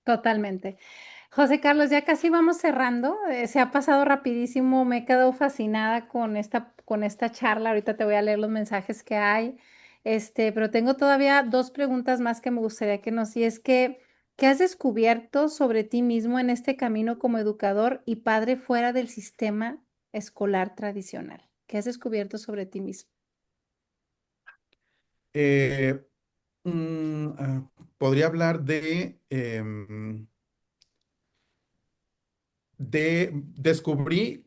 totalmente. José Carlos, ya casi vamos cerrando. Se ha pasado rapidísimo. Me he quedado fascinada con esta charla. Ahorita te voy a leer los mensajes que hay. Pero tengo todavía dos preguntas más que me gustaría que nos, y es que, ¿qué has descubierto sobre ti mismo en este camino como educador y padre fuera del sistema escolar tradicional? ¿Qué has descubierto sobre ti mismo? Eh, Podría hablar de descubrí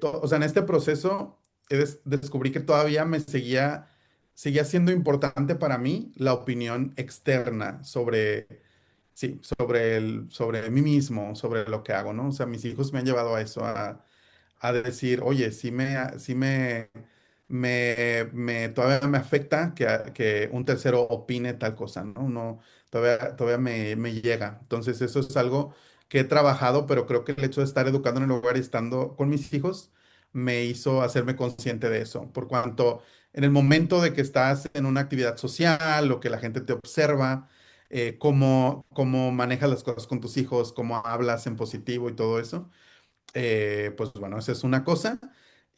o sea, en este proceso descubrí que todavía seguía siendo importante para mí la opinión externa sí, sobre mí mismo, sobre lo que hago, ¿no? O sea, mis hijos me han llevado a eso, a decir, oye, todavía me afecta que un tercero opine tal cosa, ¿no? Todavía me llega. Entonces, eso es algo que he trabajado, pero creo que el hecho de estar educando en el hogar y estando con mis hijos me hizo hacerme consciente de eso, por cuanto en el momento de que estás en una actividad social o que la gente te observa, cómo manejas las cosas con tus hijos, cómo hablas en positivo y todo eso, pues bueno, esa es una cosa.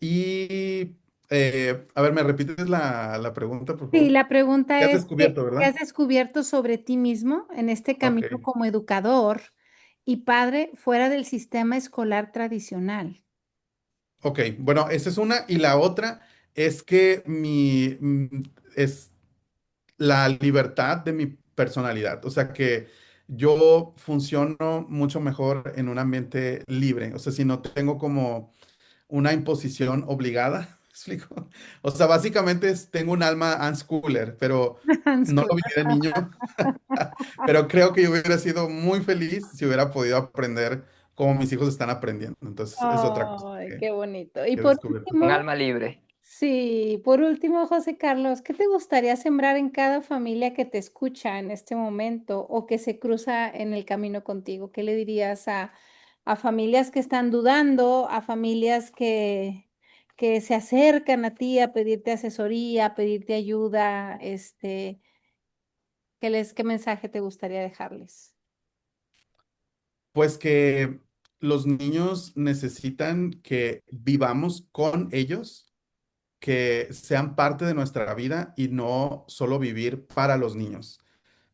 Y, a ver, ¿me repites la pregunta, por Sí, favor? la ¿Qué pregunta has es descubierto, ¿qué has verdad? descubierto sobre ti mismo en este Ok, camino como educador y padre fuera del sistema escolar tradicional? ok. Bueno, esa es una. Y la otra es que es la libertad de mi personalidad. O sea, que yo funciono mucho mejor en un ambiente libre. O sea, si no tengo como una imposición obligada. ¿Me explico? O sea, básicamente tengo un alma unschooler, pero no lo viví de niño. Pero creo que yo hubiera sido muy feliz si hubiera podido aprender como mis hijos están aprendiendo. Entonces, es otra cosa Ay, qué bonito. Y que he por descubierto. Un último, alma libre. sí, por último, José Carlos, ¿qué te gustaría sembrar en cada familia que te escucha en este momento o que se cruza en el camino contigo? ¿Qué le dirías a familias que están dudando, a familias que se acercan a ti a pedirte asesoría, a pedirte ayuda? ¿Qué mensaje te gustaría dejarles? Pues que los niños necesitan que vivamos con ellos, que sean parte de nuestra vida y no solo vivir para los niños.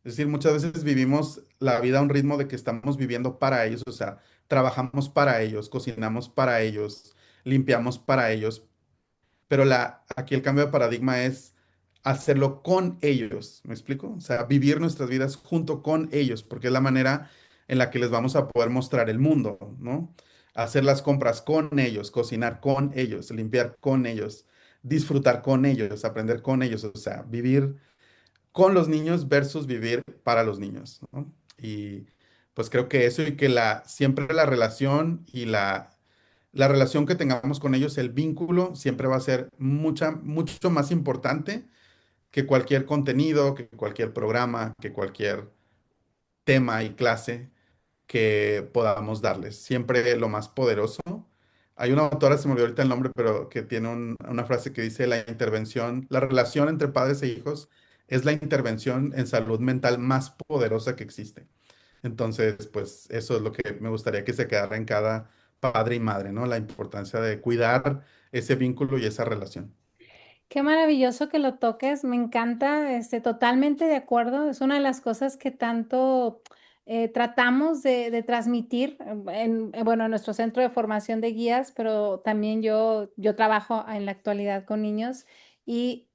Es decir, muchas veces vivimos la vida a un ritmo de que estamos viviendo para ellos, o sea, trabajamos para ellos, cocinamos para ellos, limpiamos para ellos, pero aquí el cambio de paradigma es hacerlo con ellos, ¿me explico? O sea, vivir nuestras vidas junto con ellos, porque es la manera en la que les vamos a poder mostrar el mundo, ¿no? Hacer las compras con ellos, cocinar con ellos, limpiar con ellos, disfrutar con ellos, aprender con ellos, o sea, vivir con los niños versus vivir para los niños, ¿no? Y pues creo que eso y que siempre la relación y la relación que tengamos con ellos, el vínculo, siempre va a ser mucho más importante que cualquier contenido, que cualquier programa, que cualquier tema y clase que podamos darles. Siempre lo más poderoso. Hay una autora, se me olvidó ahorita el nombre, pero que tiene una frase que dice, la intervención, la relación entre padres e hijos es la intervención en salud mental más poderosa que existe. Entonces, pues eso es lo que me gustaría que se quedara en cada padre y madre, ¿no? La importancia de cuidar ese vínculo y esa relación. Qué maravilloso que lo toques, me encanta, totalmente de acuerdo. Es una de las cosas que tanto tratamos de transmitir bueno, en nuestro centro de formación de guías, pero también yo trabajo en la actualidad con niños y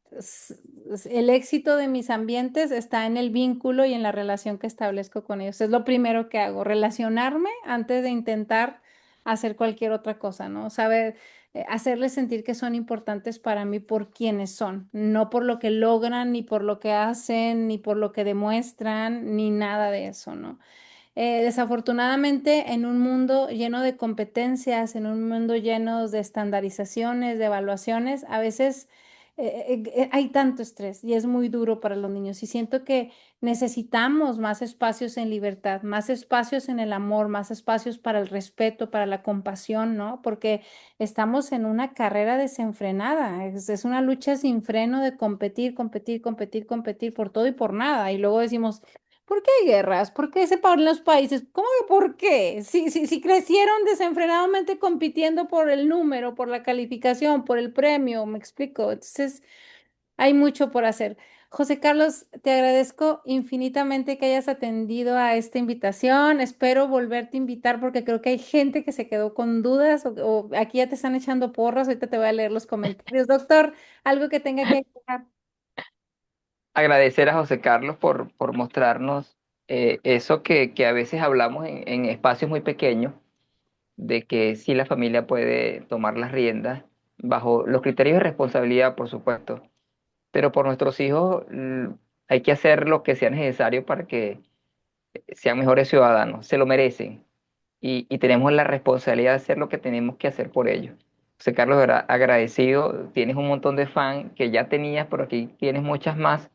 el éxito de mis ambientes está en el vínculo y en la relación que establezco con ellos. Es lo primero que hago, relacionarme antes de intentar hacer cualquier otra cosa, ¿no? Saber hacerles sentir que son importantes para mí por quienes son, no por lo que logran, ni por lo que hacen, ni por lo que demuestran, ni nada de eso, ¿no? Desafortunadamente, en un mundo lleno de competencias, en un mundo lleno de estandarizaciones, de evaluaciones, a veces hay tanto estrés y es muy duro para los niños. Y siento que necesitamos más espacios en libertad, más espacios en el amor, más espacios para el respeto, para la compasión, ¿no? Porque estamos en una carrera desenfrenada, es una lucha sin freno de competir, competir, competir, competir por todo y por nada. Y luego decimos, ¿por qué hay guerras? ¿Por qué se separan los países? ¿Cómo que por qué? Si crecieron desenfrenadamente compitiendo por el número, por la calificación, por el premio, me explico. Entonces, hay mucho por hacer. José Carlos, te agradezco infinitamente que hayas atendido a esta invitación. Espero volverte a invitar porque creo que hay gente que se quedó con dudas o aquí ya te están echando porras. Ahorita te voy a leer los comentarios. Doctor, algo que tenga que agregar. Agradecer a José Carlos por mostrarnos eso que a veces hablamos en espacios muy pequeños, de que sí la familia puede tomar las riendas bajo los criterios de responsabilidad, por supuesto, pero por nuestros hijos hay que hacer lo que sea necesario para que sean mejores ciudadanos, se lo merecen y tenemos la responsabilidad de hacer lo que tenemos que hacer por ellos. José Carlos, de verdad, agradecido, tienes un montón de fans que ya tenías, pero aquí tienes muchas más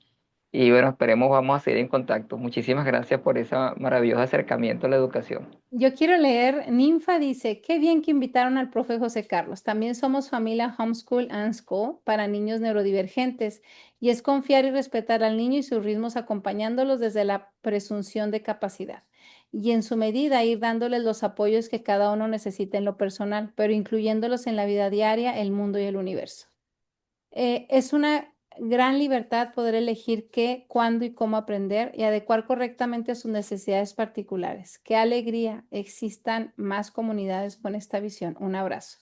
y bueno, esperemos vamos a seguir en contacto. Muchísimas gracias por ese maravilloso acercamiento a la educación. Yo quiero leer, Ninfa dice, qué bien que invitaron al profe José Carlos. También somos familia Homeschool and School para niños neurodivergentes y es confiar y respetar al niño y sus ritmos acompañándolos desde la presunción de capacidad y en su medida ir dándoles los apoyos que cada uno necesita en lo personal, pero incluyéndolos en la vida diaria, el mundo y el universo. Es una gran libertad poder elegir qué, cuándo y cómo aprender y adecuar correctamente a sus necesidades particulares. Qué alegría existan más comunidades con esta visión. Un abrazo.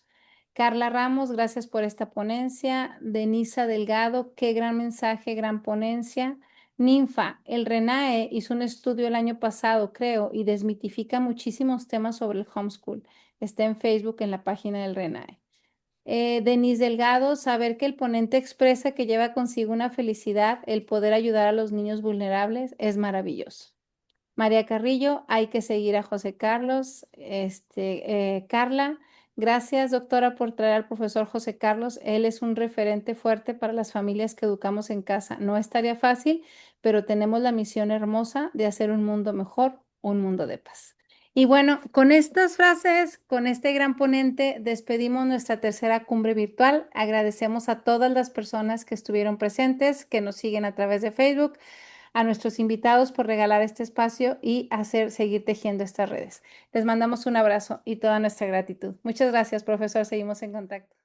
Carla Ramos, gracias por esta ponencia. Denisa Delgado, qué gran mensaje, gran ponencia. Ninfa, el RENAE hizo un estudio el año pasado, creo, y desmitifica muchísimos temas sobre el homeschool. Está en Facebook en la página del RENAE. Denise Delgado, saber que el ponente expresa que lleva consigo una felicidad, el poder ayudar a los niños vulnerables, es maravilloso. María Carrillo, hay que seguir a José Carlos. Carla, gracias doctora por traer al profesor José Carlos. Él es un referente fuerte para las familias que educamos en casa. No es tarea fácil, pero tenemos la misión hermosa de hacer un mundo mejor, un mundo de paz. Y bueno, con estas frases, con este gran ponente, despedimos nuestra tercera cumbre virtual. Agradecemos a todas las personas que estuvieron presentes, que nos siguen a través de Facebook, a nuestros invitados por regalar este espacio y seguir tejiendo estas redes. Les mandamos un abrazo y toda nuestra gratitud. Muchas gracias, profesor. Seguimos en contacto.